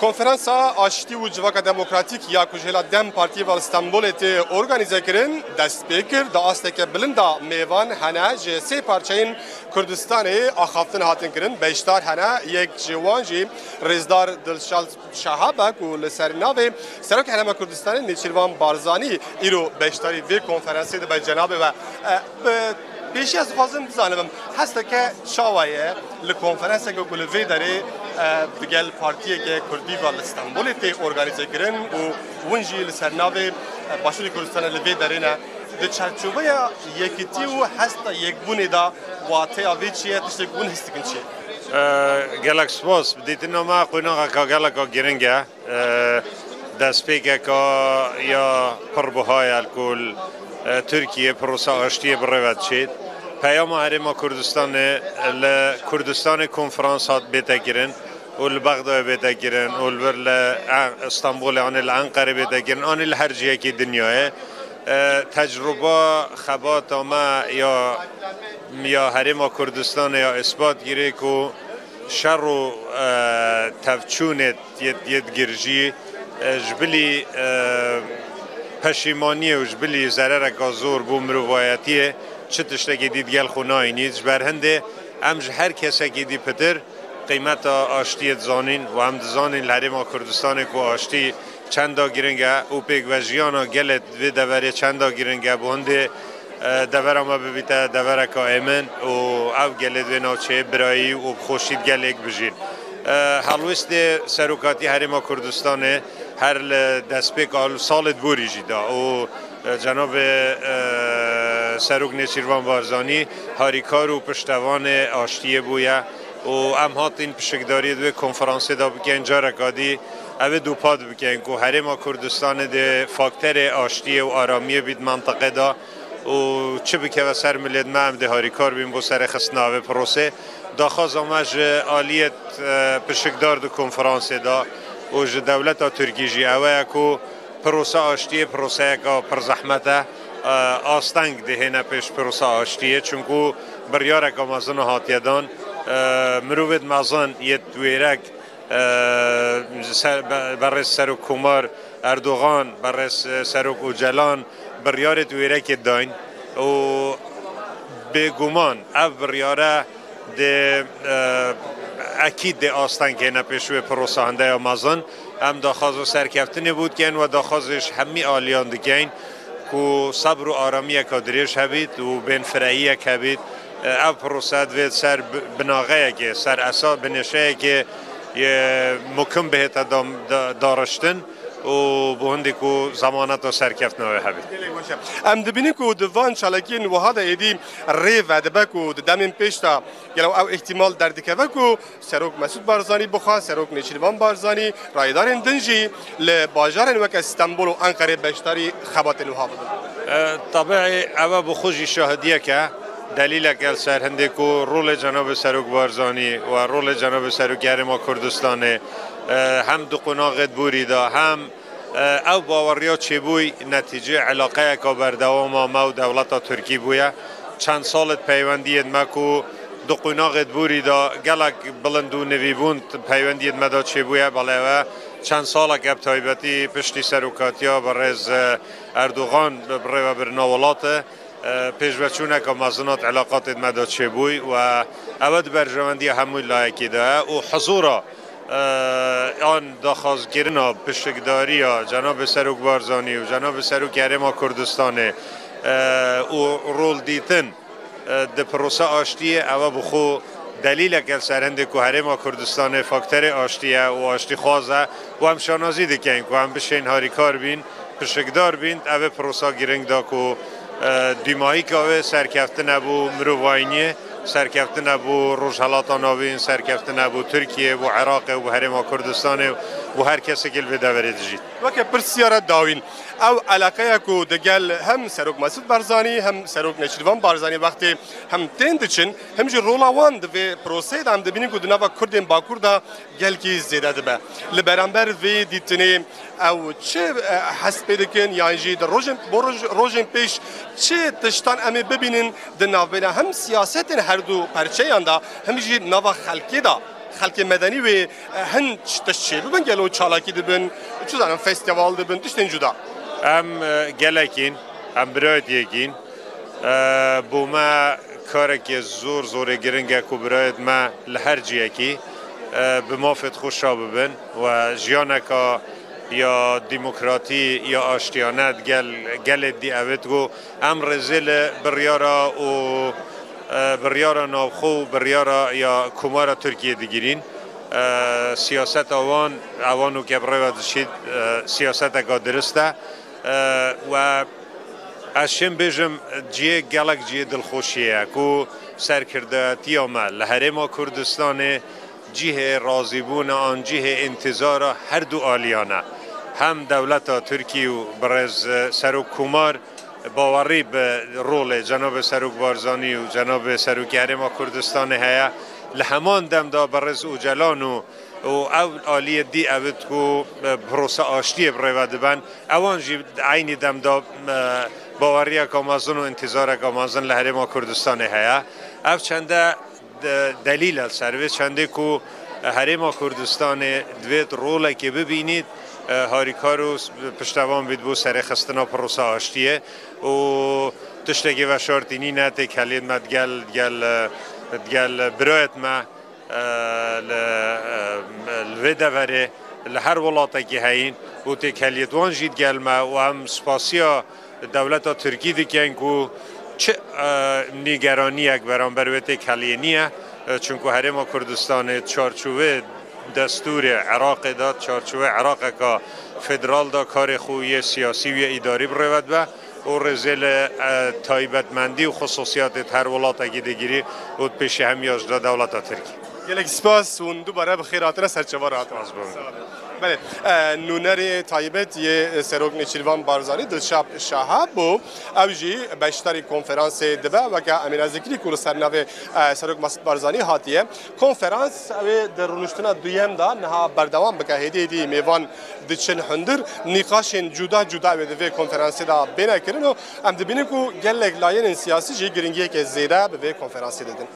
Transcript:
کنفرانسا آشتی و جواک دموکراتیک یا کجهلا دم پارتی و استانبول تی ارگانیزه کرن دست پیکر دا است که بلندا میوان هنه جسه پارچین کردستان آخافتن هاتن کرن بیشتر هنه یک جوانجی رزدار دلشال شهابک و لسرناوی سرک هنه کردستان نیچیروان بارزانی ایرو بیشتری وی کنفرانسی ده به جناب و پیشی از خوازم بزنم هست که شاویه لکنفرانسی که کلوی داره بگل پارتیه که کردی و استانبول تی ارگانیزه کرن و ونجی لسرناوی باشوری کردستان لوی داره نه د چارچوبه یکیتی و هست یک بونه دا واته اوی چیه تشت بون هست کن چیه گلک سپاس دیدن ما قوینا که گلک گرنگه دست پیکه که یا پربهای الکل ترکیه پروسه آشتی بروید شد پیام هرما کردستان کنفرانس هات بیتا گرن ول بغداد بیتا گرن ول استانبول آن الانقره بیتا گرن آن هر جایی که دنیاه تجربه خبات ما یا هرما کردستان یا اثبات گیره که شر و تفچونت ید گرجی جبلی پشیمانی و جبلی ضرر کازور بو مروایتیه چه تشتکی دید گل خونای نیز بر هنده امج هر کسی که دی پتر قیمت آشتی زانین و هم زانین لحرم کردستان که آشتی چندا گرنگه او پیک و جیانا گلت و دوره چندا گرنگه بونده دوره ما ببیته دوره که ایمن و او گلت و ناچه برایی و خوشید گلک بجین حلوست سروکاتی هرما کردستان هر دست پیک سالت بوری جیدا و جناب سروک نشیروان بارزانی هاریکار و پشتوان آشتی بویا و ام هاتین پشکداری دو کنفرانس دا بکن جا رکادی اوه دو پاد بکن که هرما کردستان ده فاکتر آشتی و آرامی بید منطقه دا و چه بکه و سر ملید ما هم ده هاریکار بیم بو سر خسناوه پروسه دا خازامش آلیت پشکدار دو کنفرانس دا و ج دولت ترکی جی اوه که پروسه آشتی پروسه که پر زحمته آستنگ دهنه پیش پروسه آشتیه چونکو بریاره که مازن هاتیدان مروید مازن یه دویرک برای سروک کمار اردوغان برای سروک اوجلان بریاره دویرک داین و بگمان او بریاره ده اکید ده آستنگ که نپیشوی پروسه هنده مازن هم داخواز و سرکفتنی بود کن و داخوازش همی آلیان دکن که صبر و آرامی کادریش هبید و بین فرعی که هبید او پروسه دوید سر بناغه که سر اساس بنشه که مکم بهت دارشتن و بهندی که زمانت و سرکفت نوه هبید ام دبینی که دوان چالکین و هاده ایدی ری و دبه که دمین پیشتا گلو او احتمال دردکه و که سروک مسعود بارزانی بخواه سروک نشیروان بارزانی رایدارین دنجی لباجارن وک استانبول و انقره بیشتری خبات لوها بدن طبعی او بخوشی شاهدیه که دلیل که سر هنده که رول جناب سروک بارزانی و رول جناب سروک هرما کردستان هم دو قناغت بوری دا هم او باوریا چه بوی نتیجه علاقه که بردوام ما و دولت ترکی بویا چند سالت پیوندید ما که دو قناغت بوری دا گلک بلندو نوی بوند پیوندید ما دا چه بویا بله چند سال که بتایبتی پشتی سروکاتیا برز اردوغان برای برناولات پیشوچونه که مازنات علاقات مداد چه بوی و اود برجواندی همون لایکی ده و حضورا آن داخواز گرنا پشتگداری جناب سروک بارزانی و جناب سروک هرما کردستان و رول دیتن ده پروسه آشتیه او بخو دلیل که سرنده که هرما کردستان فاکتر آشتیه و آشتی خوازه و هم شانازی دکن که هم بشین هاریکار بین پشتگدار بین او پروسه گرنگ دا که دیمایی که او سرکفته نبو مروواینیه سرکفته نبو روشهلات آناوین سرکفته نبو ترکیه و عراق و هرما کردستان و هر کسی که الویده ورید جید وکه پرسیارت داوین او علاقه که دگل هم سروک مسعود بارزانی هم سروک نشیروان بارزانی وقتی هم تندچن هم جی رولاوان دوی پروسه هم دبینیم که دنوا کردین باکور دا گل کی زیاده دبه لبرانبر وی دیتنی او چه حسب دکن یعنی جی در روزن پیش چه تشتان امی ببینین دنوا هم سیاست هر دو پرچه یاندا هم جی نوا خلقی دا خلک مدنی و هن تشچه ببن گلو چالاکی دبن چو زنم فستیوال دبن تشتن جدا ام گلکین ام برایت یکین بوما کارکی زور گرنگه کو برایت ما لهر جیکی به مافت خوش ببن و جیانکا یا دموکراتی یا آشتیانت گل دی اوتگو ام رزل بریارا نوخو بریارا یا کمارا ترکیه دیگرین سیاست اوانو که برای دشید سیاست اگه درسته و اشم بجم جیه گلک جیه دلخوشیه کو سرکرداتی ما لحرم کردستان جیه رازیبون آن جیه انتظار هر دو آلیانه هم دولت ترکیه و برز سروک کمار باوری به رول جناب سروک بارزانی و جناب سروک حرم کردستان هیا لهمان دم دا برز اوجلان و اول آلیه دی اوید کو پروسه آشتی برود بن اوان جی عینی دم دا باوری کامازن و انتظار کامازن لحرم کردستان هیا او چنده دلیل سرویس چنده کو حرم کردستان دوید رول که ببینید هاریکارو پشتوان بید بو سر خستنا پروسه آشتیه و تشتگی و شارتینی نته کلید مد گل برایت ما الویده وره لهر ولاتا که هین و تی کلیدوان جید گل ما و هم سپاسیا دولتا ترکی دیکن که چه نیگرانی یک برانبر ویده کلینیه چونکه حرم کردستان چارچوبه دستور عراق داد چارچوبه عراق که فدرال دا کار خوی سیاسی و اداری برود به و رزل تایبتمندی و خصوصیات هر ولات اگه دیگری و پیش همیاش دا دولت ترکی گلک سپاس و دوباره بخیر آتنا سرچوار آتنا بله نونر تایبت یه سروک نچیروان بارزانی دلشاب شاه بو اوجی بیشتری کنفرانس دبه و که امیر ذکری کل سرنوه سروک مسعود بارزانی هاتیه کنفرانس اوی در رونشتنا دویم دا نها بردوام بکه هدیه دی میوان دچن هندر نقاشن جدا اوی دوی کنفرانس دا بینه کرن و ام دبینیم که گلک لاین سیاسی جی گرینگیه که زیده به کنفرانس دادن